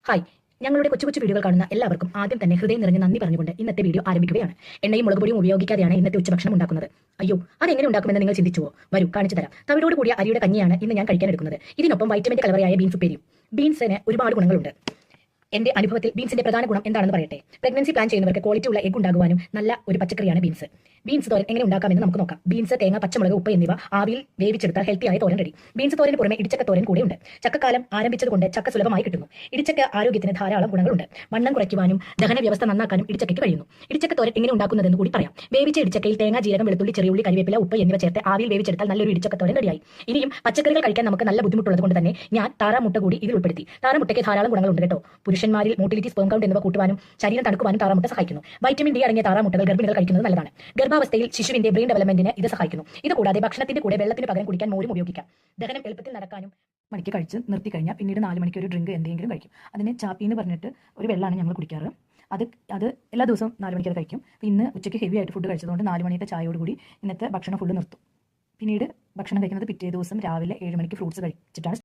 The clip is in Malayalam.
ഹായ്, ഞങ്ങളുടെ കൊച്ചു കൊച്ചു വീഡിയോകൾ കാണുന്ന എല്ലാവർക്കും ആദ്യം തന്നെ ഹൃദയം നിറഞ്ഞ നന്ദി പറഞ്ഞുകൊണ്ട് ഇന്നത്തെ വീഡിയോ ആരംഭിക്കുകയാണ്. എണ്ണയും മുളകുപൊടിയും ഉപയോഗിക്കാതെയാണ് ഇന്നത്തെ ഉച്ചഭക്ഷണം ഉണ്ടാക്കുന്നത്. അയ്യോ, അതെങ്ങനെ ഉണ്ടാക്കുമെന്ന് നിങ്ങൾ ചിന്തിച്ചുവോ? വരൂ, കാണിച്ചു തരാം. തവിടോട് കൂടിയ അരിയുടെ കഞ്ഞിയാണ് ഇന്ന് ഞാൻ കഴിക്കാൻ എടുക്കുന്നത്. ഇതിനൊപ്പം വൈറ്റമിന്റെ കലവറയായ ബീൻസ് ഉപ്പേരിയും. ബീൻസിന് ഒരുപാട് ഗുണങ്ങളുണ്ട്. എന്റെ അനുഭവത്തിൽ ബീൻസിന്റെ പ്രധാന ഗുണം എന്താണെന്ന് പറയട്ടെ. പ്രഗ്നൻസി പ്ലാൻ ചെയ്യുന്നവർക്ക് ക്വാളിറ്റി ഉള്ള എഗ് ഉണ്ടാകുവാനും നല്ല ഒരു പച്ചക്കറിയാണ് ബീൻസ്. ബീൻസ് തോരൻ എങ്ങനെ ഉണ്ടാക്കാമെന്ന് നമുക്ക് നോക്കാം. ബീൻസ്, തേങ്ങ, പച്ചമുളക്, ഉപ്പ് എന്നിവ ആവിയിൽ വേവിച്ചെടുത്ത ഹെൽത്തിയായ തോരൻ റെഡി. ബീൻസ് തോരന് പുറമെ ഇടിച്ചക്ക തോരൻ കൂടെ ഉണ്ട്. ചക്കക്കാലം ആരംഭിച്ചതുകൊണ്ട് ചക്ക സുലഭമായി കിട്ടുന്നു. ഇടിച്ചക്ക ആരോഗ്യത്തിന് ധാരാളം ഗുണങ്ങളുണ്ട്. വണ്ണം കുറയ്ക്കുവാനും ദഹന വ്യവസ്ഥ നന്നാക്കാനും ഇടിച്ചക്കയ്ക്ക് കഴിയുന്നു. ഇടിച്ചക്ക തോരൻ എങ്ങനെ ഉണ്ടാക്കുന്നതെന്ന് കൂടി പറയാം. വേവിച്ച ഇടിച്ചക്കയിൽ തേങ്ങ, ജീരകം, വെളുത്തുള്ളി, ചെറിയുള്ളി, കരിവേപ്പില, ഉപ്പ് എന്നിവ ചേർത്ത് ആവിയിൽ വേവിച്ചെടുത്താൽ നല്ലൊരു ഇടിച്ചക്ക തോരൻ റെഡിയായി. ഇനിയും പച്ചക്കറികൾ കഴിക്കാൻ നമുക്ക് നല്ല ബുദ്ധിമുട്ടുള്ളത് കൊണ്ട് തന്നെ ഞാൻ താറാമുട്ട കൂടി ഇതിൽ ഉൾപ്പെടുത്തി. താറാമുട്ടയ്ക്ക് ധാരാളം ഗുണങ്ങളുണ്ട് കേട്ടോ. പുരുഷന്മാരിൽ മോട്ടിലിറ്റി, സ്പേം കൗണ്ട് എന്നിവ കൂട്ടുവാനും ശരീരം തണുക്കുവാനും താറാമുട്ട സഹായിക്കുന്നു. വൈറ്റമിൻ ഡി അടങ്ങിയ താറാമുട്ടകൾ ഗർഭിണികൾ കഴിക്കുന്നത് നല്ലതാണ്. ഗർഭാവസ്ഥയിൽ ശിശുവിന്റെ ബ്രെയിൻ ഡെവലപ്മെന്റിന് ഇത് സഹായിക്കുന്നു. ഇത് കൂടാതെ ഭക്ഷണത്തിന്റെ കൂടെ വെള്ളത്തിന് പകരം കുടിക്കാൻ മോരും ഉപയോഗിക്കാം. ദഹനം എളുപ്പത്തിൽ നടക്കാനും. മണിക്ക് കഴിച്ച് നിർത്തി കഴിഞ്ഞാൽ പിന്നീട് 4 മണിക്ക് ഒരു ഡ്രിങ്ക് എന്തെങ്കിലും കഴിക്കും. അതിന് ചാപ്പി എന്ന് പറഞ്ഞിട്ട് ഒരു വെള്ളമാണ് ഞങ്ങൾ കുടിക്കാറ്. അത് എല്ലാ ദിവസവും 4 മണിക്ക് കഴിക്കും. ഇന്ന് ഉച്ചയ്ക്ക് ഹെവി ആയിട്ട് ഫുഡ് കഴിച്ചതുകൊണ്ട് 4 മണിയുടെ ചായയോടുകൂടി ഇന്നത്തെ ഭക്ഷണം ഫുള്ള് നിർത്തും. പിന്നീട് ഭക്ഷണം കഴിക്കുന്നത് പിറ്റേ ദിവസം രാവിലെ 7 മണിക്ക് ഫ്രൂട്ട്സ് കഴിച്ചിട്ടാണ്